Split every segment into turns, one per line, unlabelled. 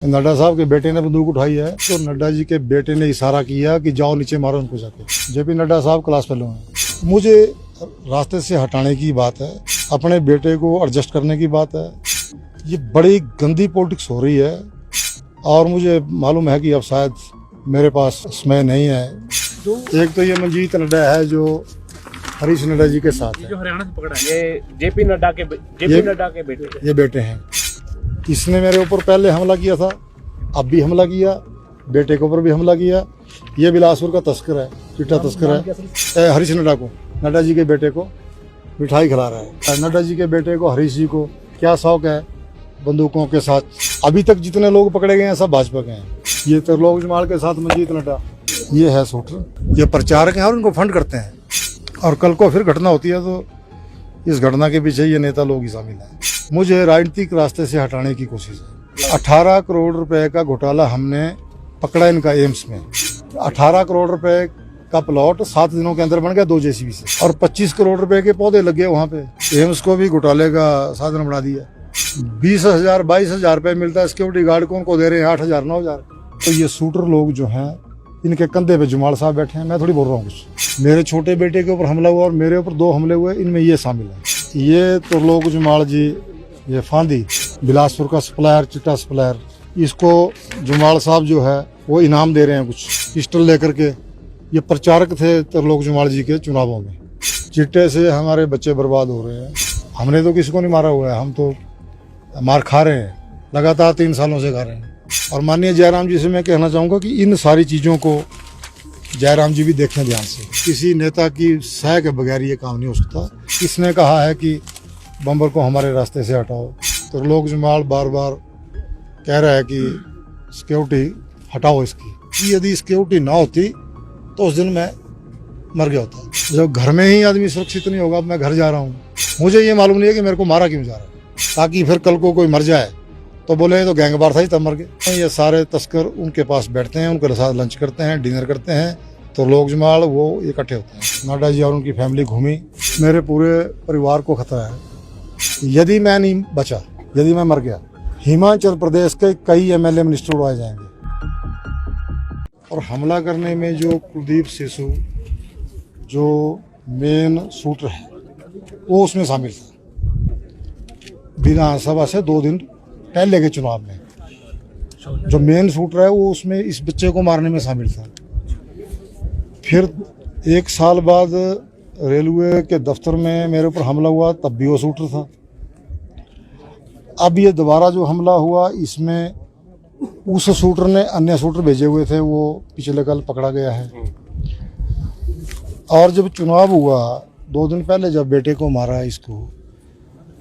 नड्डा साहब के बेटे ने बंदूक उठाई है तो नड्डा जी के बेटे ने इशारा किया कि जाओ नीचे मारो उनको जाके। जेपी नड्डा साहब क्लास फेलो हैं। मुझे रास्ते से हटाने की बात है, अपने बेटे को एडजस्ट करने की बात है। ये बड़ी गंदी पॉलिटिक्स हो रही है और मुझे मालूम है कि अब शायद मेरे पास समय नहीं है। तो एक तो ये मंजीत नड्डा है जो हरीश नड्डा जी के साथ है,
जो हरियाणा से पकड़ा है, ये जेपी नड्डा के बेटे
ये बेटे हैं। इसने मेरे ऊपर पहले हमला किया था, अब भी हमला किया, बेटे के ऊपर भी हमला किया। ये बिलासपुर का तस्कर है, चिट्टा तस्कर है। हरीश नड्डा को, नड्डा जी के बेटे को मिठाई खिला रहा है। नड्डा जी के बेटे को, हरीश जी को क्या शौक है बंदूकों के साथ। अभी तक जितने लोग पकड़े गए हैं सब भाजपा के हैं। ये त्रिलोक जमाल के साथ मंजीत नड्डा, ये है शूटर, ये प्रचारक हैं और उनको फंड करते हैं। और कल को फिर घटना होती है तो इस घटना के पीछे ये नेता लोग ही शामिल हैं। मुझे राजनीतिक रास्ते से हटाने की कोशिश है। 18 करोड़ रुपए का घोटाला हमने पकड़ा इनका एम्स में। 18 करोड़ रुपए का प्लॉट 7 दिनों के अंदर बन गया 2 जेसीबी से, और 25 करोड़ रुपए के पौधे लगे वहां पे। एम्स को भी घोटाले का साधन बना दिया। 20,000 22,000 रुपए मिलता है सिक्योरिटी गार्ड को, उनको दे रहे हैं 8,000 9,000। तो ये शूटर लोग जो हैं इनके कंधे पे जुमाल साहब बैठे हैं। मैं थोड़ी बोल रहा हूँ कुछ। मेरे छोटे बेटे के ऊपर हमला हुआ और मेरे ऊपर 2 हमले हुए, इनमें ये शामिल है। ये त्रिलोक जुमाल जी, ये फांदी बिलासपुर का सप्लायर, चिट्टा सप्लायर, इसको जुमाल साहब जो है वो इनाम दे रहे हैं कुछ पिस्टल लेकर के। ये प्रचारक थे त्रिलोक जुमाल जी के चुनावों में। चिट्टे से हमारे बच्चे बर्बाद हो रहे हैं। हमने तो किसी को नहीं मारा हुआ है, हम तो मार खा रहे हैं, लगातार 3 सालों से खा रहे हैं। और माननीय जयराम जी से मैं कहना चाहूँगा कि इन सारी चीज़ों को जयराम जी भी देखें ध्यान से। किसी नेता की सह के बगैर ये काम नहीं हो सकता। किसने कहा है कि बम्बर को हमारे रास्ते से हटाओ? तो लोग जमाल बार बार कह रहा है कि सिक्योरिटी हटाओ इसकी। यदि सिक्योरिटी ना होती तो उस दिन मैं मर गया होता। जब घर में ही आदमी सुरक्षित नहीं होगा, मैं घर जा रहा हूँ, मुझे ये मालूम नहीं है कि मेरे को मारा क्यों जा रहा है, ताकि फिर कल को कोई मर जाए तो बोले तो गैंगवार था ही तब मर गए। ये सारे तस्कर उनके पास बैठते हैं, उनके साथ लंच करते हैं, डिनर करते हैं, तो लोग जमाल वो इकट्ठे होते हैं। नड्डा जी और उनकी फैमिली घूमी। मेरे पूरे परिवार को खतरा है यदि मैं नहीं बचा, यदि मैं मर गया। हिमाचल प्रदेश के कई एमएलए मिनिस्टर उड़ाए जाएंगे। और हमला करने में जो कुलदीप सिसु जो मेन शूटर है वो उसमें शामिल था। विधानसभा से 2 दिन पहले के चुनाव में जो मेन शूटर है वो उसमें इस बच्चे को मारने में शामिल था। फिर 1 साल बाद रेलवे के दफ्तर में मेरे ऊपर हमला हुआ, तब भी वो शूटर था। अब ये दोबारा जो हमला हुआ इसमें उस शूटर ने अन्य शूटर भेजे हुए थे, वो पिछले कल पकड़ा गया है। और जब चुनाव हुआ 2 दिन पहले जब बेटे को मारा इसको,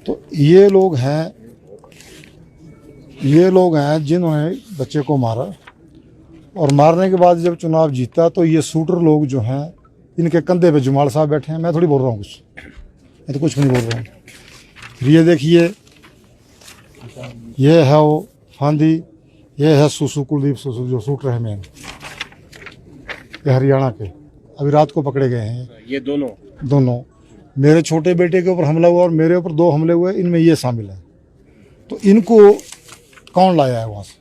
तो ये लोग हैं जिन्होंने बच्चे को मारा। और मारने के बाद जब चुनाव जीता तो ये शूटर लोग जो हैं इनके कंधे पे जुमाल साहब बैठे हैं। मैं थोड़ी बोल रहा हूँ कुछ, मैं तो कुछ भी नहीं बोल रहा हूँ। फिर ये देखिए, ये है वो फांदी, ये है सुसु, कुलदीप सुसु जो शूटर है मेन, ये हरियाणा के, अभी रात को पकड़े गए हैं।
ये दोनों
मेरे छोटे बेटे के ऊपर हमला हुआ और मेरे ऊपर 2 हमले हुए, इनमें ये शामिल है। तो इनको कौन लाया है वहाँ से,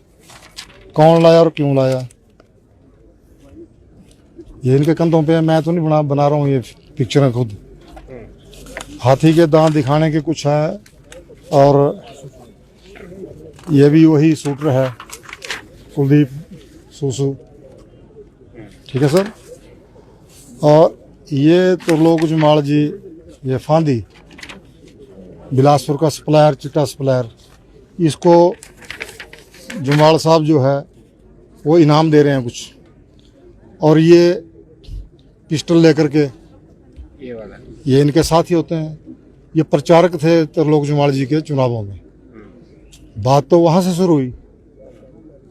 कौन लाया और क्यों लाया, ये इनके कंधों पे है। मैं तो नहीं बना रहा हूँ ये पिक्चरें खुद। हाथी के दांत दिखाने के कुछ है। और ये भी वही शूटर है कुलदीप सुसु, ठीक है सर। और ये त्रिलोक जुमाल जी, ये फांदी बिलासपुर का सप्लायर, चिट्टा सप्लायर, इसको जुमाल साहब जो है वो इनाम दे रहे हैं कुछ। और ये पिस्टल लेकर के ये इनके साथ ही होते हैं। ये प्रचारक थे त्रिलोक जुमाल जी के चुनावों में। बात तो वहाँ से शुरू हुई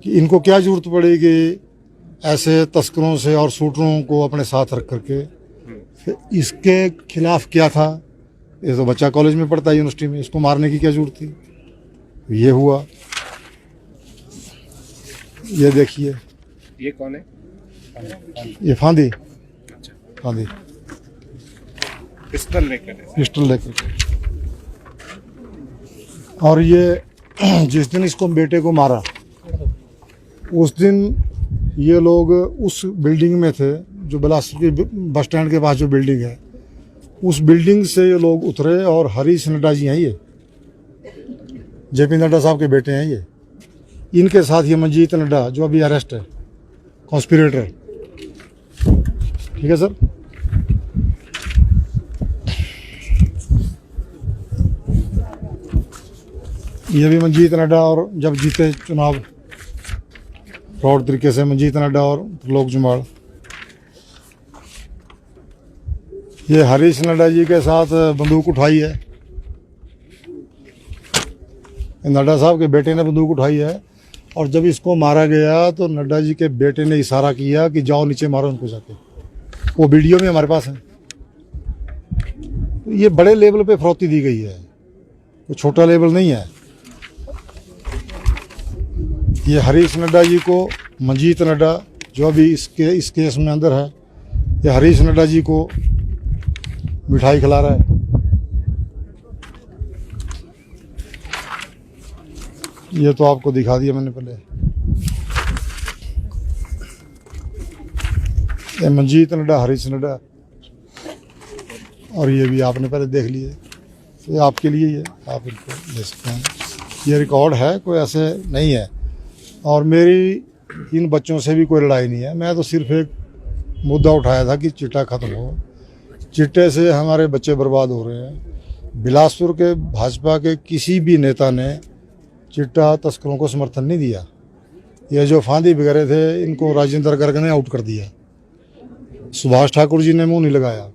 कि इनको क्या जरूरत पड़ेगी ऐसे तस्करों से और शूटरों को अपने साथ रख करके। फिर इसके खिलाफ क्या था, ये तो बच्चा कॉलेज में पढ़ता है, यूनिवर्सिटी में, इसको मारने की क्या जरूरत थी। ये हुआ। ये देखिए,
ये कौन है?
ये फांदी, फांदी
पिस्टल लेकर।
और ये जिस दिन इसको बेटे को मारा उस दिन ये लोग उस बिल्डिंग में थे जो बिलासपुर की बस स्टैंड के पास जो बिल्डिंग है, उस बिल्डिंग से ये लोग उतरे और हरीश नड्डा जी हैं, ये जेपी नड्डा साहब के बेटे हैं, ये इनके साथ ये मंजीत नड्डा जो अभी अरेस्ट है, कॉन्स्पिरेटर। ठीक है सर। ये भी मंजीत नड्डा, और जब जीते चुनाव फ्रॉड तरीके से, मंजीत नड्डा और त्रिलोक जुमाड़। ये हरीश नड्डा जी के साथ बंदूक उठाई है, नड्डा साहब के बेटे ने बंदूक उठाई है, और जब इसको मारा गया तो नड्डा जी के बेटे ने इशारा किया कि जाओ नीचे मारो उनको जाके। वो वीडियो में हमारे पास है। तो ये बड़े लेवल पे फरौती दी गई है, वो छोटा लेवल नहीं है। ये हरीश नड्डा जी को, मंजीत नड्डा जो अभी इस केस में अंदर है, ये हरीश नड्डा जी को मिठाई खिला रहा है। ये तो आपको दिखा दिया मैंने पहले। ये मंजीत नड्डा, हरीश नड्डा, और ये भी आपने पहले देख लिए। ये आपके लिए, ये आप इनको ले सकते हैं। ये रिकॉर्ड है, कोई ऐसे नहीं है। और मेरी इन बच्चों से भी कोई लड़ाई नहीं है। मैं तो सिर्फ एक मुद्दा उठाया था कि चिट्टा खत्म हो। चिट्टे से हमारे बच्चे बर्बाद हो रहे हैं। बिलासपुर के भाजपा के किसी भी नेता ने चिट्टा तस्करों को समर्थन नहीं दिया। ये जो फांदी बिगड़े थे, इनको राजेंद्र गर्ग ने आउट कर दिया। सुभाष ठाकुर जी ने मुंह नहीं लगाया,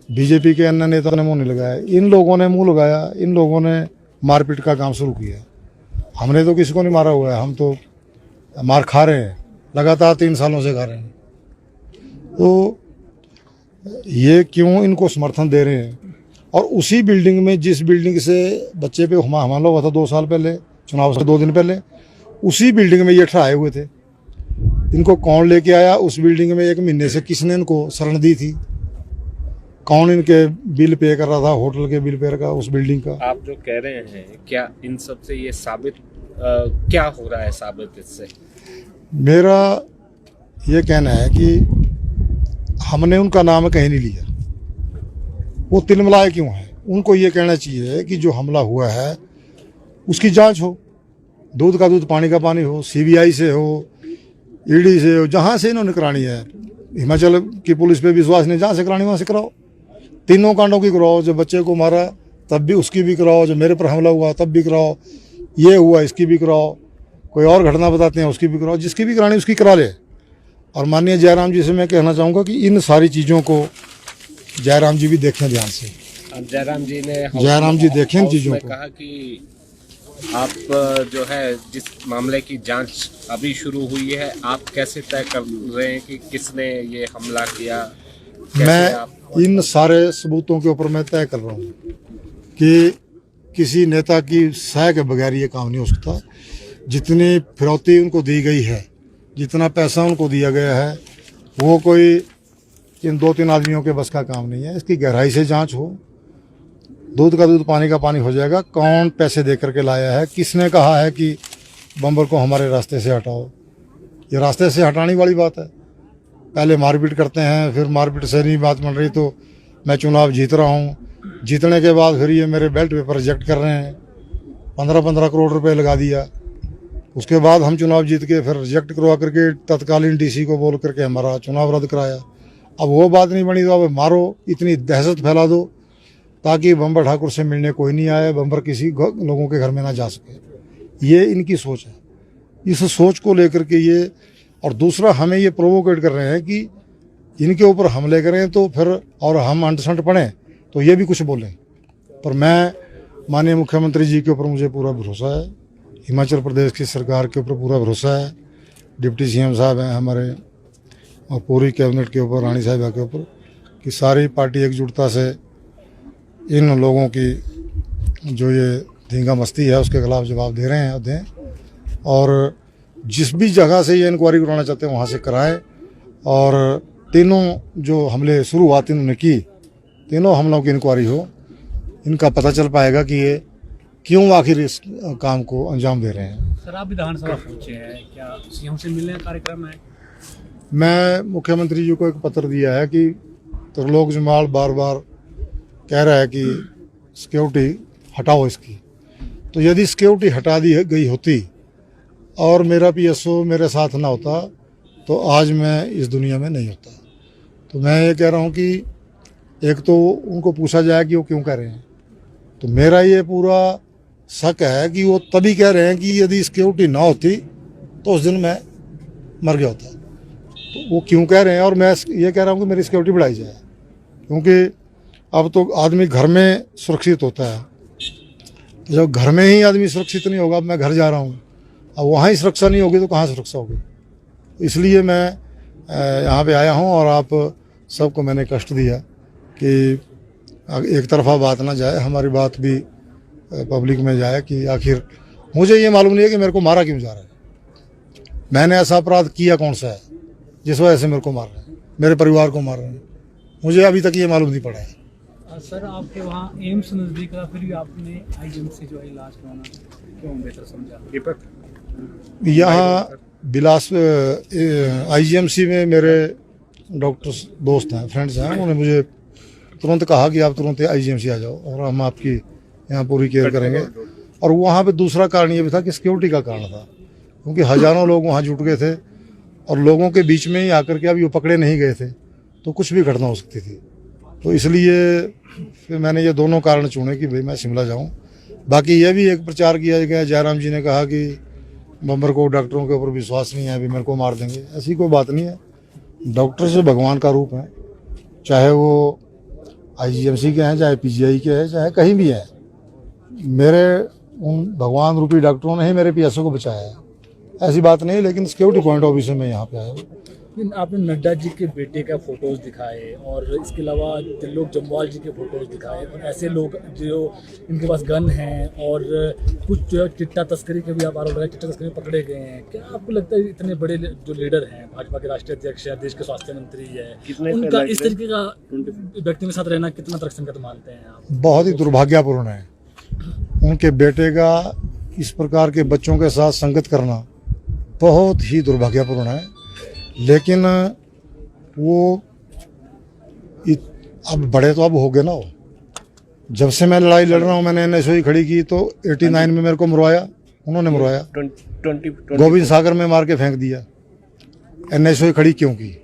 बीजेपी के अन्य नेता ने मुंह नहीं लगाया, इन लोगों ने मुंह लगाया। इन लोगों ने मारपीट का काम शुरू किया। हमने तो किसी को नहीं मारा हुआ है, हम तो मार खा रहे हैं, लगातार 3 सालों से खा रहे हैं। तो ये क्यों इनको समर्थन दे रहे हैं? और उसी बिल्डिंग में, जिस बिल्डिंग से बच्चे पे हमला हुआ था 2 साल पहले, चुनाव से 2 दिन पहले, उसी बिल्डिंग में ये ठहराए हुए थे। इनको कौन लेके आया उस बिल्डिंग में? 1 महीने से किसने इनको शरण दी थी? कौन इनके बिल पे कर रहा था, होटल के बिल पे का, उस बिल्डिंग का?
आप जो कह रहे हैं, क्या इन सब से ये साबित क्या हो रहा है साबित इससे?
मेरा ये कहना है कि हमने उनका नाम कहीं नहीं लिया। वो तिलमिलाए क्यों है? उनको ये कहना चाहिए कि जो हमला हुआ है उसकी जांच हो, दूध का दूध पानी का पानी हो, सीबीआई से हो, ईडी से हो, जहाँ से इन्होंने करानी है। हिमाचल की पुलिस पे विश्वास नहीं, जहाँ से करानी वहाँ से कराओ। तीनों कांडों की कराओ। जो बच्चे को मारा तब भी उसकी भी कराओ, जो मेरे पर हमला हुआ तब भी कराओ, ये हुआ इसकी भी कराओ, कोई और घटना बताते हैं उसकी भी कराओ, जिसकी भी करानी उसकी करा ले। और माननीय जयराम जी से मैं कहना चाहूँगा कि इन सारी चीज़ों को जयराम जी भी देखें ध्यान से।
जयराम जी
देखें इन चीज़ों को।
कहा कि आप जो है जिस मामले की जांच अभी शुरू हुई है, आप कैसे तय कर रहे हैं कि किसने ये हमला किया?
मैं इन सारे सबूतों के ऊपर मैं तय कर रहा हूँ कि किसी नेता की सह के बगैर ये काम नहीं हो सकता। जितनी फिरौती उनको दी गई है, जितना पैसा उनको दिया गया है, वो कोई इन 2-3 आदमियों के बस का काम नहीं है। इसकी गहराई से जांच हो, दूध का दूध पानी का पानी हो जाएगा। कौन पैसे दे करके लाया है, किसने कहा है कि बम्बर को हमारे रास्ते से हटाओ? ये रास्ते से हटाने वाली बात है। पहले मारपीट करते हैं, फिर मारपीट से नहीं बात बन रही तो मैं चुनाव जीत रहा हूँ, जीतने के बाद फिर ये मेरे बेल्ट पेपर रिजेक्ट कर रहे हैं। 15-15 करोड़ रुपए लगा दिया। उसके बाद हम चुनाव जीत के फिर रिजेक्ट करवा करके तत्कालीन डीसी को बोल करके हमारा चुनाव रद्द कराया। अब वो बात नहीं बनी तो अब मारो, इतनी दहशत फैला दो ताकि बम्बर ठाकुर से मिलने कोई नहीं आए, बम्बर किसी लोगों के घर में ना जा सके। ये इनकी सोच है। इस सोच को लेकर के ये, और दूसरा हमें ये प्रोवोकेट कर रहे हैं कि इनके ऊपर हमले करें तो फिर और हम अंट-संट पड़ें तो ये भी कुछ बोलें। पर मैं माननीय मुख्यमंत्री जी के ऊपर मुझे पूरा भरोसा है, हिमाचल प्रदेश की सरकार के ऊपर पूरा भरोसा है, डिप्टी सीएम साहब हैं हमारे, और पूरी कैबिनेट के ऊपर, रानी साहिबा के ऊपर, कि सारी पार्टी एकजुटता से इन लोगों की जो ये धींगा मस्ती है उसके खिलाफ जवाब दे रहे हैं, दें। और जिस भी जगह से ये इंक्वायरी कराना चाहते हैं वहाँ से कराएं। और तीनों जो हमले शुरुआत इन्होंने की, तीनों हमलों की इंक्वायरी हो। इनका पता चल पाएगा कि ये क्यों आखिर इस काम को अंजाम दे रहे हैं।
सर आप विधानसभा पहुंचे हैं, क्या सीएम से मिलने का कार्यक्रम है?
मैं मुख्यमंत्री जी को एक पत्र दिया है कि त्रिलोक जम्वाल बार बार कह रहा है कि सिक्योरिटी हटाओ इसकी, तो यदि सिक्योरिटी हटा दी गई होती और मेरा पीएसओ मेरे साथ ना होता तो आज मैं इस दुनिया में नहीं होता। तो मैं ये कह रहा हूँ कि एक तो उनको पूछा जाए कि वो क्यों कह रहे हैं। तो मेरा ये पूरा शक है कि वो तभी कह रहे हैं कि यदि सिक्योरिटी ना होती तो उस दिन मैं मर गया होता। तो वो क्यों कह रहे हैं, और मैं ये कह रहा हूँ कि मेरी सिक्योरिटी बढ़ाई जाए, क्योंकि अब तो आदमी घर में सुरक्षित होता है। तो जब घर में ही आदमी सुरक्षित नहीं होगा, अब मैं घर जा रहा हूँ, अब वहाँ ही सुरक्षा नहीं होगी तो कहाँ सुरक्षा होगी। इसलिए मैं यहाँ पे आया हूँ और आप सबको मैंने कष्ट दिया कि एक तरफा बात ना जाए, हमारी बात भी पब्लिक में जाए कि आखिर मुझे ये मालूम नहीं है कि मेरे को मारा क्यों जा रहा है। मैंने ऐसा अपराध किया कौन सा है जिस वजह से मेरे को मार रहे हैं, मेरे परिवार को मार रहे हैं, मुझे अभी तक ये मालूम नहीं पड़ा है।
सर आपके वहाँ एम्स नज़दीक था, फिर भी आपने आईजीएमसी जो है इलाज कराना क्यों बेहतर समझा?
दीपक,
यहाँ बिलास आईजीएमसी में मेरे डॉक्टर्स दोस्त हैं, फ्रेंड्स हैं, उन्होंने मुझे तुरंत कहा कि आप तुरंत आईजीएमसी आ जाओ और हम आपकी यहाँ पूरी केयर करेंगे। और वहाँ पे दूसरा कारण ये भी था कि सिक्योरिटी का कारण था, क्योंकि हजारों लोग वहाँ जुट गए थे और लोगों के बीच में ही आकर के अभी वो पकड़े नहीं गए थे तो कुछ भी घटना हो सकती थी। तो इसलिए फिर मैंने ये दोनों कारण चुने कि भाई मैं शिमला जाऊँ। बाकी ये भी एक प्रचार किया गया, जयराम जी ने कहा कि बम्बर को डॉक्टरों के ऊपर विश्वास नहीं है, अभी मेरे को मार देंगे। ऐसी कोई बात नहीं है, डॉक्टर से भगवान का रूप है, चाहे वो आईजीएमसी के हैं, चाहे पीजीआई के हैं, चाहे कहीं भी हैं। मेरे उन भगवान रूपी डॉक्टरों ने ही मेरे पीएसओ को बचाया है, ऐसी बात नहीं। लेकिन सिक्योरिटी पॉइंट ऑफ व्यू से मैं यहाँ पे आया हूँ।
आपने नड्डा जी के बेटे का फोटोज दिखाए और इसके अलावा त्रिलोक जम्वाल जी के फोटोज दिखाए, और ऐसे लोग जो इनके पास गन हैं और कुछ जो है चिट्टा तस्करी के भी आप आरोप लगाए, चिट्टा तस्करी में पकड़े गए हैं। क्या आपको लगता है इतने बड़े जो लीडर हैं, भाजपा के राष्ट्रीय अध्यक्ष है, देश के स्वास्थ्य मंत्री है, उनका इस तरीके का व्यक्ति के साथ रहना कितना तर्कसंगत मानते हैं आप?
बहुत ही दुर्भाग्यपूर्ण है। उनके बेटे का इस प्रकार के बच्चों के साथ संगत करना बहुत ही दुर्भाग्यपूर्ण है। लेकिन वो अब बड़े तो अब हो गए ना। वो जब से मैं लड़ाई लड़ रहा हूँ, मैंने एनएसओ खड़ी की तो 89 में मेरे को मरवाया, उन्होंने मरवाया, 20 सागर में मार के फेंक दिया। एनएसओ खड़ी क्यों की?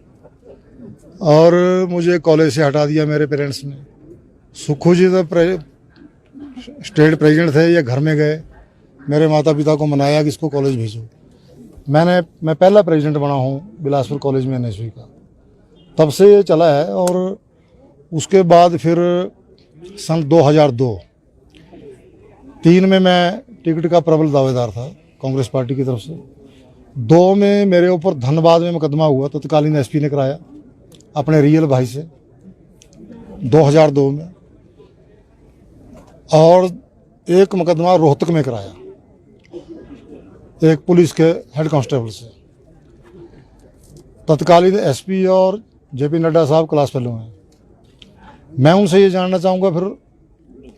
और मुझे कॉलेज से हटा दिया मेरे पेरेंट्स ने। सुखू जी तो स्टेट प्रेसिडेंट थे, ये घर में गए, मेरे माता पिता को मनाया कि इसको कॉलेज भेजो। मैं पहला प्रेसिडेंट बना हूँ बिलासपुर कॉलेज में एनएसयू का, तब से ये चला है। और उसके बाद फिर सन 2002-3 में मैं टिकट का प्रबल दावेदार था कांग्रेस पार्टी की तरफ से। 2 में मेरे ऊपर धनबाद में मुकदमा हुआ, तत्कालीन एसपी ने कराया अपने रियल भाई से 2002 में, और एक मुकदमा रोहतक में कराया एक पुलिस के हेड कांस्टेबल से। तत्कालीन एसपी और जेपी नड्डा साहब क्लास फेलो हैं। मैं उनसे ये जानना चाहूँगा, फिर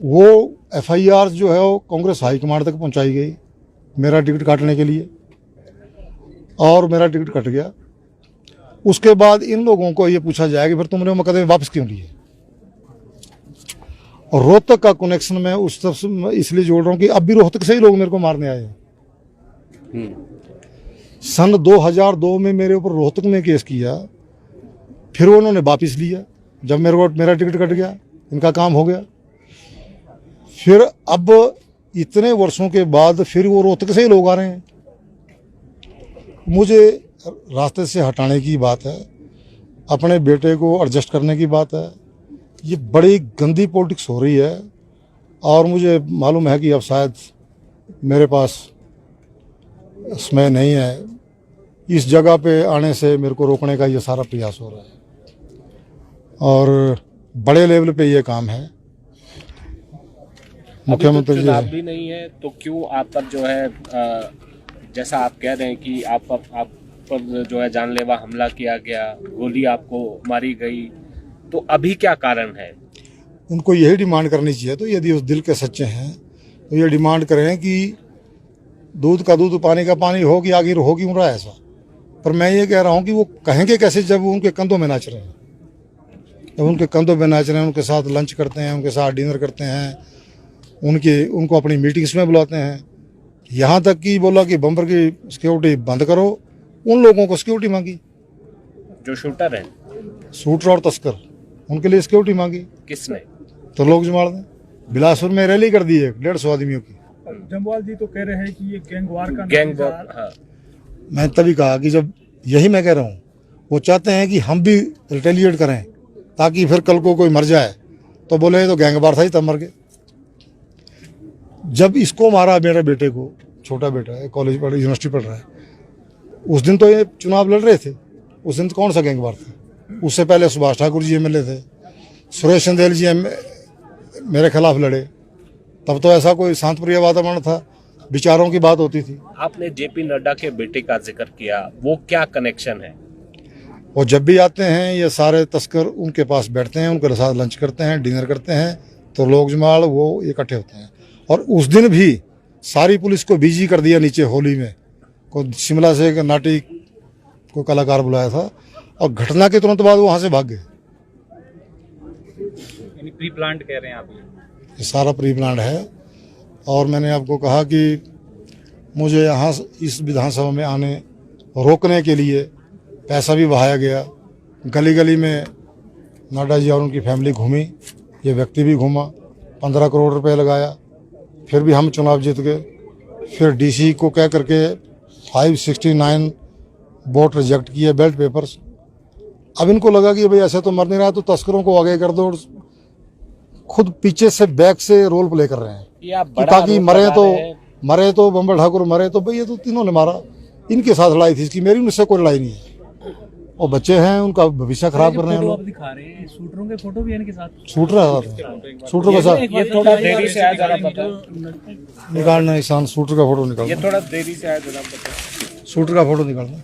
वो एफआईआर जो है वो कांग्रेस हाईकमांड तक पहुंचाई गई मेरा टिकट काटने के लिए, और मेरा टिकट कट गया। उसके बाद इन लोगों को ये पूछा जाए कि फिर तुमने वो मुकदमे वापस क्यों लिए। और रोहतक का कनेक्शन मैं उस तरफ से इसलिए जोड़ रहा हूँ कि अब भी रोहतक से ही लोग मेरे को मारने आए हैं। सन 2002 में मेरे ऊपर रोहतक में केस किया, फिर उन्होंने वापस लिया जब मेरा टिकट कट गया, इनका काम हो गया। फिर अब इतने वर्षों के बाद फिर वो रोहतक से ही लोग आ रहे हैं। मुझे रास्ते से हटाने की बात है, अपने बेटे को एडजस्ट करने की बात है। ये बड़ी गंदी पॉलिटिक्स हो रही है, और मुझे मालूम है कि अब शायद मेरे पास समय नहीं है। इस जगह पे आने से मेरे को रोकने का ये सारा प्रयास हो रहा है, और बड़े लेवल पे ये काम है। मुख्यमंत्री जी
चुनाव भी नहीं है तो क्यों आप पर जो है जैसा आप कह रहे हैं कि आप पर जो है जानलेवा हमला किया गया, गोली आपको मारी गई, तो अभी क्या कारण है?
उनको यही डिमांड करनी चाहिए। तो यदि उस दिल के सच्चे हैं तो ये डिमांड करें कि दूध का दूध पानी का पानी होगी आगे होगी उन रहा है ऐसा। पर मैं ये कह रहा हूँ कि वो कहेंगे कैसे जब वो उनके कंधों में नाच रहे हैं, जब उनके कंधों में नाच रहे हैं, उनके साथ लंच करते हैं, उनके साथ डिनर करते हैं, उनको अपनी मीटिंग्स में बुलाते हैं। यहाँ तक कि बोला कि बम्पर की सिक्योरिटी बंद करो, उन लोगों को सिक्योरिटी मांगी
जो शूटर है
शूटर और तस्कर, उनके लिए सिक्योरिटी मांगी
किसने?
तो लोग जमाड़ दें। बिलासपुर में रैली कर दी है 150 आदमियों की।
जम्वाल जी तो कह रहे हैं कि ये गैंगवार का
गैंग
नतीजा
वॉर। हाँ,
मैं तभी कहा कि जब यही मैं कह रहा हूँ, वो चाहते हैं कि हम भी रिटेलिएट करें ताकि फिर कल को कोई मर जाए तो बोले तो गैंगवार था ही तब मर गए। जब इसको मारा मेरे बेटे को, छोटा बेटा है, कॉलेज पढ़ यूनिवर्सिटी पढ़ रहा है, उस दिन तो ये चुनाव लड़ रहे थे, उस दिन तो कौन सा गैंगवार था? उससे पहले सुभाष ठाकुर जी एमएलए थे, सुरेश चंदेल जी मेरे खिलाफ लड़े, तब तो ऐसा कोई शांतप्रिय वातावरण था, विचारों की बात होती थी।
आपने जेपी नड्डा के बेटे का जिक्र किया, वो क्या कनेक्शन है?
वो जब भी आते हैं ये सारे तस्कर उनके पास बैठते हैं, उनके साथ लंच करते हैं, डिनर करते हैं, तो लोग जमाल वो इकट्ठे होते हैं। और उस दिन भी सारी पुलिस को बिजी कर दिया नीचे होली में, को शिमला से एक नाटी को कलाकार बुलाया था और घटना के तुरंत बाद वो वहाँ से भाग गए।
प्री प्लांट कह रहे हैं आप?
ये सारा प्री प्लान है। और मैंने आपको कहा कि मुझे यहाँ इस विधानसभा में आने रोकने के लिए पैसा भी बहाया गया, गली गली में नड्डा जी और उनकी फैमिली घूमी, ये व्यक्ति भी घूमा, 15 करोड़ रुपए लगाया, फिर भी हम चुनाव जीत गए। फिर डीसी को कह करके 569 वोट रिजेक्ट किए, बैलेट पेपर्स। अब इनको लगा कि भाई ऐसे तो मर नहीं रहा, तो तस्करों को आगे कर दो, और खुद पीछे से बैक से रोल प्ले कर रहे हैं
ये आप
कि
बड़ा
ताकि
आरोप
मरे
लगा
तो
रहे हैं।
मरे तो बम्बर ठाकुर मरे तो भाई ये तो तीनों ने मारा, इनके साथ लड़ाई थी, इसकी मेरी उनसे कोई लड़ाई नहीं है। और बच्चे हैं, उनका भविष्य खराब कर रहे हैं
फोटो
लोग।
आप दिखा रहे हैं, शूटरों के फोटो भी है इनके साथ।
शूटर के साथ
ये थोड़ा देरी से आया, जरा पता
निकालना, ईशान शूटर का फोटो
ये
निकालना,
थोड़ा देरी से आया, जरा पता।
शूटर का फोटो निकालना।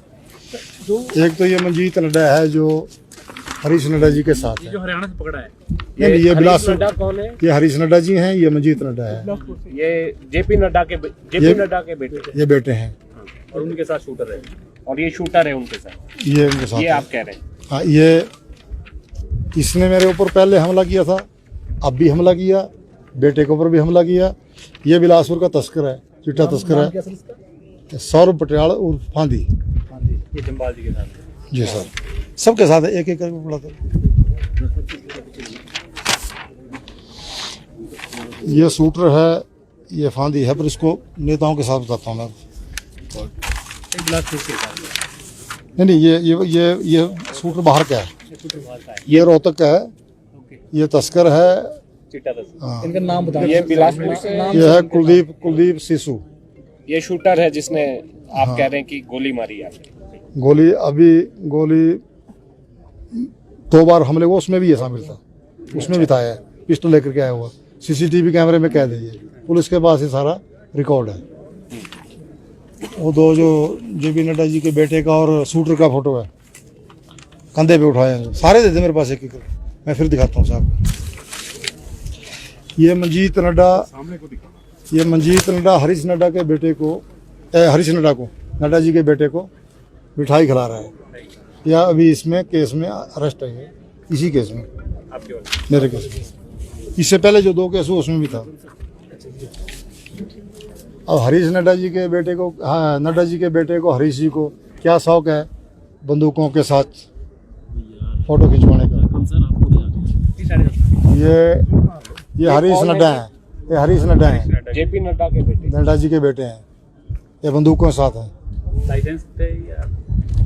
एक तो ये मंजीत नड्डा है जो हरीश नड्डा जी के साथ है।
जो हरियाणा से पकड़ा है,
नहीं, ये
हरीश
बिलासपुर,
नड्डा कौन है?
ये हरीश नड्डा जी हैं, ये मंजीत नड्डा है,
ये जेपी नड्डा के बेटे
ये बेटे हैं,
और उनके साथ शूटर है।
और ये शूटर है उनके साथ,
ये उनके साथ
ये
है।
आप कह रहे हैं?
हाँ, ये इसने मेरे ऊपर पहले हमला किया था, अब भी हमला किया, बेटे के ऊपर भी हमला किया। ये बिलासपुर का तस्कर है, चिट्टा तस्कर है, सौरभ पटियाल उर्फ फांदी।
ये जम्वाल जी के साथ।
जी सर, सबके साथ है, एक एक करके बुलाते हैं। ये शूटर है, ये फांदी है, पर इसको नेताओं के साथ बताता हूँ मैं।
बिलासपुर के साथ।
नहीं, ये शूटर बाहर का है, ये रोहतक का है, ये तस्कर है।
चिट्टा तस्कर।
हाँ,
इनका नाम बता
ये बिलासपुर से
ये है कुलदीप सिसु।
ये शूटर है जिसने आप कह रहे हैं कि गोली मारी आपने।
गोली 2 बार हमले हुआ, उसमें भी ये शामिल था, उसमें भी था, है पिस्टल लेकर के आया हुआ, सीसीटीवी कैमरे में कैद है, ये पुलिस के पास ये सारा रिकॉर्ड है। वो दो जो जेपी नड्डा जी के बेटे का और शूटर का फोटो है, कंधे पे उठाए हैं, सारे देते मेरे पास एक एक, मैं फिर दिखाता हूँ साहब। ये मंजीत नड्डा हरीश नड्डा के बेटे को, हरीश नड्डा जी के बेटे को मिठाई खिला रहा है, या अभी इसमें केस में अरेस्ट है, ये इसी केस में, मेरे केस में। इससे पहले जो 2 केस हुए उसमें भी था। अब हरीश नड्डा जी के बेटे को, हाँ, नड्डा जी के बेटे को, हरीश जी को क्या शौक है बंदूकों के साथ फोटो खिंचवाने का। ये हरीश नड्डा है, ये हरीश नड्डा है,
जेपी नड्डा के बेटे।
नड्डा जी के बेटे हैं, ये बंदूकों के साथ हैं।
लाइसेंस थे या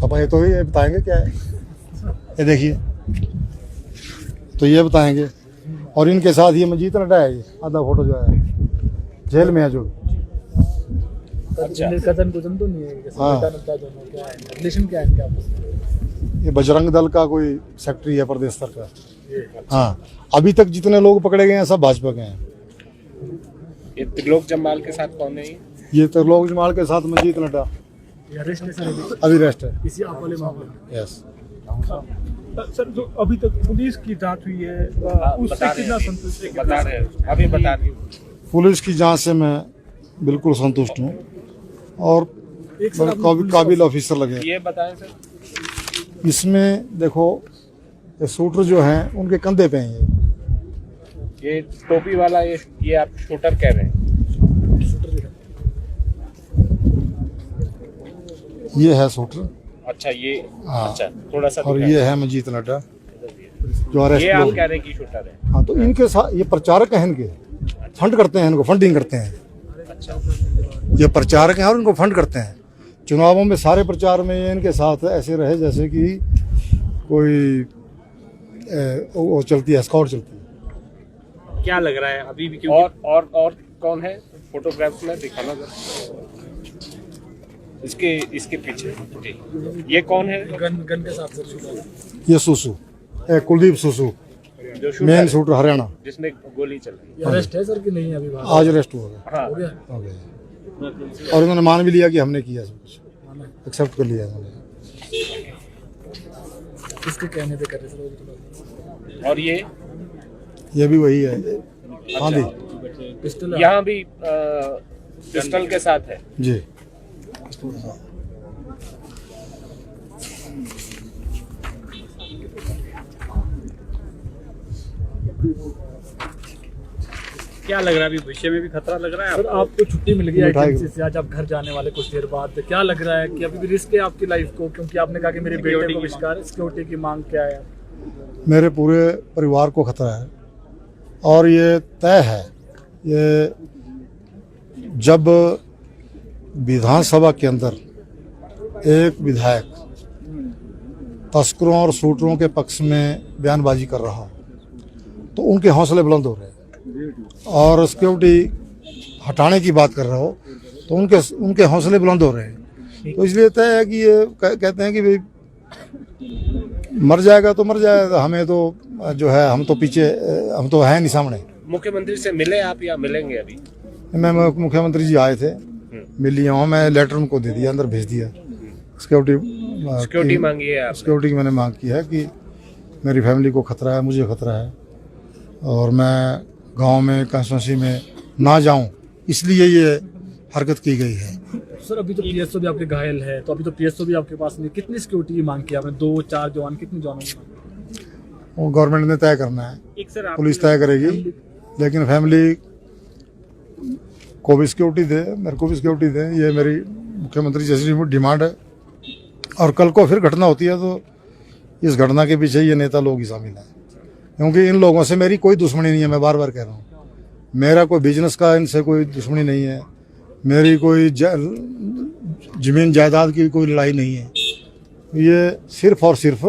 पापा ये तो ये बताएंगे क्या है, ये देखिए, तो ये बताएंगे। और इनके साथ ये मंजीत नड्डा है, ये आधा फोटो जो है जेल में है, जो
कजन तो नहीं है, जैसे
हाँ।
बेटा नड्डा दोनों, क्या है रिलेशन, क्या है इनका आपस में?
ये बजरंग दल का कोई सेक्रेटरी है प्रदेश स्तर का। हाँ, अभी तक जितने लोग पकड़े गए हैं सब भाजपा के हैं।
ये त्रिलोक जम्वाल के साथ कौन है?
ये त्रिलोक जमाल के साथ मंजीत नड्डा
ये अरेस्ट है सर,
अभी रेस्ट है।
इसी आप वाले मामले में।
यस,
सर जो अभी तक पुलिस की जांच हुई है उससे कितना संतुष्ट है?
बता रहे हैं, अभी बता रही हूँ।
पुलिस की जांच से मैं बिल्कुल संतुष्ट हूँ और
एक सर
बड़े काबिल ऑफिसर लगे।
ये बताएं सर।
इसमें देखो ये शूटर जो हैं उनके कंधे पे हैं
ये टोपी वाला ये आप शूटर कह रहे हैं।
ये है शूटर
अच्छा ये
हाँ।
अच्छा थोड़ा सा
और
दिखाएं।
ये है मजीत नड्डा जो
ये
अरेस्ट
आप
हुए।
कह रहे हैं कि शूटर है।
हाँ तो इनके साथ ये प्रचारक हैं, इनके फंड करते हैं, इनको फंडिंग करते हैं।
अच्छा
ये प्रचारक हैं और इनको फंड करते हैं। चुनावों में सारे प्रचार में ये इनके साथ ऐसे रहे जैसे कि कोई वो चलती है, स्काउट चलती है।
क्या लग रहा है अभी भी, क्योंकि
और कौन है फोटोग्राफ में दिखाना जरा। इसके पीछे जी। ये कौन है
गन के साथ सर शूटर
ये सुसु कुलदीप सुसु
जो शूटर
मेन
है,
शूटर हरियाणा,
जिसने गोली चलाई।
ये अरेस्ट है सर कि नहीं अभी बाहर
आज अरेस्ट हुआ है।
हाँ
हो गया?
हो गया और इन्होंने मान भी लिया कि हमने किया सब कुछ, एक्सेप्ट कर लिया इन्होंने।
किसके कहने पे कर रहे सर वो भी थोड़ा
और
ये भी वही है आंधी
पिस्टल
यहाँ भी पिस्टल के साथ है।
जी।
क्या लग रहा है अभी भविष्य में भी खतरा लग रहा है
सर
आपको?
आपको छुट्टी मिल गई
मिठाई
एजेंसी से, आज आप घर जाने वाले कुछ देर बाद, क्या लग रहा है कि अभी भी रिस्क है आपकी लाइफ को, क्योंकि आपने कहा कि मेरे बेटे को विस्तार सिक्योरिटी की मांग क्या है?
मेरे पूरे परिवार को खतरा है और ये तय है, ये जब विधानसभा के अंदर एक विधायक तस्करों और शूटरों के पक्ष में बयानबाजी कर रहा हो तो उनके हौसले बुलंद हो रहे हैं और सिक्योरिटी हटाने की बात कर रहा हो तो उनके हौसले बुलंद हो रहे हैं। तो इसलिए तय है कि ये कहते हैं कि भाई मर जाएगा तो मर जाएगा, हमें तो जो है हम तो पीछे, हम तो हैं नहीं सामने।
मुख्यमंत्री से मिले आप या मिलेंगे अभी?
मैं मुख्यमंत्री जी आए थे, मिल लिया हूँ, मैं लेटर उनको दे दिया, अंदर भेज दिया।
सिक्योरिटी मांगी है आप?
सिक्योरिटी की मैंने मांग की है कि मेरी फैमिली को खतरा है, मुझे खतरा है और मैं गांव में कंस्टिट्यूंसी में ना जाऊं, इसलिए ये हरकत की गई है।
सर अभी तो पीएसओ भी आपके घायल है, तो अभी तो पीएसओ भी आपके पास नहीं, कितनी सिक्योरिटी की मांग की आपने? 2-4 जवान, कितने जवानों की मांग?
वो गवर्नमेंट ने तय करना है,
एक सर आप
पुलिस तय करेगी, लेकिन फैमिली को भी सिक्योरिटी दे, मेरे को भी सिक्योरिटी दे, ये मेरी मुख्यमंत्री जैसी डिमांड है। और कल को फिर घटना होती है तो इस घटना के पीछे ये नेता लोग ही शामिल हैं, क्योंकि इन लोगों से मेरी कोई दुश्मनी नहीं है। मैं बार बार कह रहा हूँ, मेरा कोई बिजनेस का इनसे कोई दुश्मनी नहीं है, मेरी कोई जमीन जायदाद की कोई लड़ाई नहीं है। ये सिर्फ और सिर्फ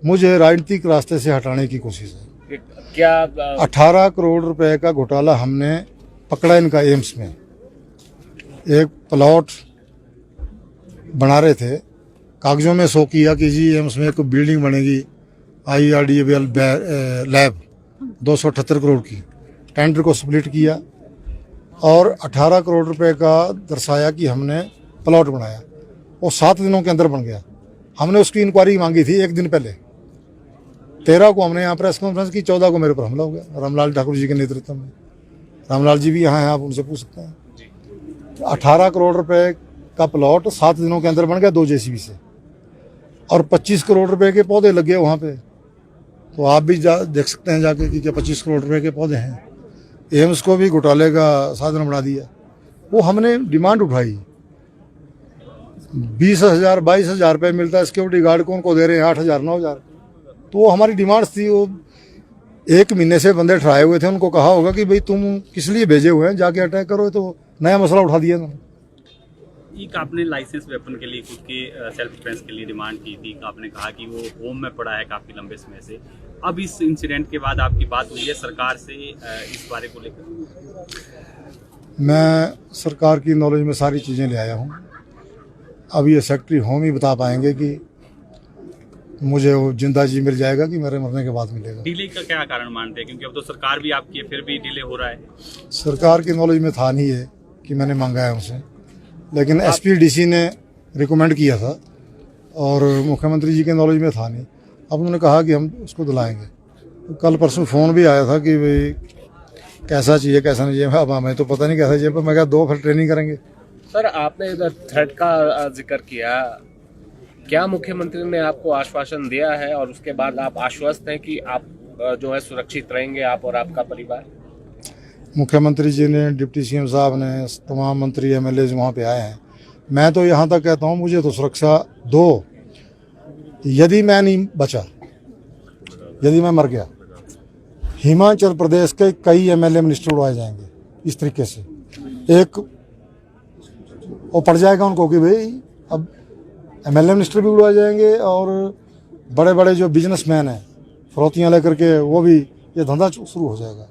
मुझे राजनीतिक रास्ते से हटाने की कोशिश है।
क्या
18 करोड़ रुपए का घोटाला हमने पकड़ा इनका एम्स में। एक प्लॉट बना रहे थे, कागजों में शो किया कि जी एम्स में एक बिल्डिंग बनेगी IRDABL लैब 278 करोड़ की, टेंडर को स्प्लिट किया और 18 करोड़ रुपए का दर्शाया कि हमने प्लॉट बनाया। वो 7 दिनों के अंदर बन गया। हमने उसकी इंक्वायरी मांगी थी 1 दिन पहले, 13 को हमने यहाँ प्रेस कॉन्फ्रेंस की, 14 को मेरे पर हमला हो गया रामलाल ठाकुर जी के नेतृत्व में। रामलाल जी भी यहाँ हैं, आप उनसे पूछ सकते हैं। 18 करोड़ रुपए का प्लॉट 7 दिनों के अंदर बन गया 2 JCB से, और 25 करोड़ रुपए के पौधे लगे वहाँ पे। तो आप भी देख सकते हैं जाके कि क्या 25 करोड़ रुपए के पौधे हैं। एम्स को भी घोटाले का साधन बना दिया। वो हमने डिमांड उठाई, 20,000 22,000 रुपये मिलता है सिक्योरिटी गार्ड को, उनको दे रहे हैं 8,000 9,000। तो वो हमारी डिमांड्स थी। वो 1 महीने से बंदे ठहराए हुए थे, उनको कहा होगा कि भाई तुम किस लिए भेजे हुए हैं, जाके अटैक करो। तो नया मसला उठा दिया उन्होंने।
एक आपने लाइसेंस वेपन के लिए खुद के सेल्फ डिफेंस के लिए डिमांड की थी, आपने कहा कि वो होम में पड़ा है काफ़ी लंबे समय से। अब इस इंसिडेंट के बाद आपकी बात हुई है सरकार से इस बारे को लेकर?
मैं सरकार की नॉलेज में सारी चीज़ें ले आया हूँ। अब ये सेक्रेटरी होम ही बता पाएंगे कि मुझे वो जिंदा जी मिल जाएगा कि मेरे मरने के बाद मिलेगा।
डिले का क्या कारण मानते हैं, क्योंकि अब तो सरकार भी आपकी है, फिर भी डिले हो रहा है?
सरकार की नॉलेज में था नहीं है कि मैंने मांगा है उनसे, लेकिन SPDC ने रिकमेंड किया था और मुख्यमंत्री जी के नॉलेज में था नहीं। अब उन्होंने कहा कि हम उसको दिलाएंगे। तो कल परसों फ़ोन भी आया था कि भाई कैसा चाहिए कैसा नहीं चाहिए, अब हमें तो पता नहीं कैसा चाहिए, पर मैं कहा 2 फिर ट्रेनिंग करेंगे।
सर आपने इधर थ्रेड का जिक्र किया, क्या मुख्यमंत्री ने आपको आश्वासन दिया है और उसके बाद आप आश्वस्त हैं कि आप जो है सुरक्षित रहेंगे, आप और आपका परिवार?
मुख्यमंत्री जी ने, डिप्टी सीएम साहब ने, तमाम मंत्री एमएलए वहाँ पे आए हैं। मैं तो यहाँ तक कहता हूँ मुझे तो सुरक्षा दो। यदि मैं नहीं बचा, यदि मैं मर गया, हिमाचल प्रदेश के कई एमएलए मिनिस्टर उड़ाए जाएंगे इस तरीके से। एक वो पड़ जाएगा उनको कि भाई अब एमएलए मिनिस्टर भी उड़ाए जाएंगे और बड़े बड़े जो बिजनेसमैन हैं फरोतियाँ लेकर के, वो भी, ये धंधा शुरू हो जाएगा।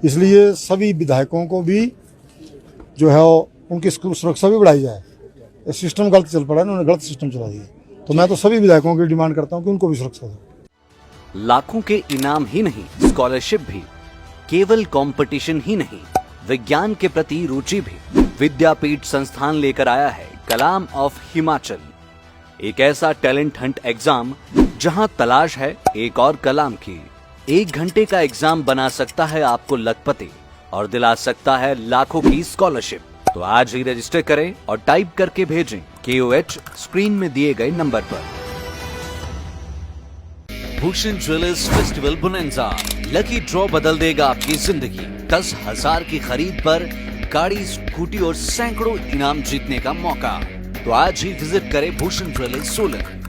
इसलिए सभी विधायकों को भी जो है उनकी सुरक्षा भी बढ़ाई जाए। ये सिस्टम गलत चल पड़ा है, उन्होंने गलत सिस्टम चला दिया, तो मैं तो सभी विधायकों की डिमांड करता हूँ कि उनको भी सुरक्षा दो।
लाखों के इनाम ही नहीं, स्कॉलरशिप भी, केवल कंपटीशन ही नहीं, विज्ञान के प्रति रुचि भी। विद्यापीठ संस्थान लेकर आया है कलाम ऑफ हिमाचल, एक ऐसा टैलेंट हंट एग्जाम जहां तलाश है एक और कलाम की। 1 घंटे का एग्जाम बना सकता है आपको लखपति और दिला सकता है लाखों की स्कॉलरशिप। तो आज ही रजिस्टर करें और टाइप करके भेजें KOH स्क्रीन में दिए गए नंबर पर। Bhushan jewellers festival bonanza, lucky draw बदल देगा आपकी जिंदगी। 10,000 की खरीद पर गाड़ी, स्कूटी और सैकड़ों इनाम जीतने का मौका। तो आज ही विजिट करें भूषण ज्वेलर्स सोलन।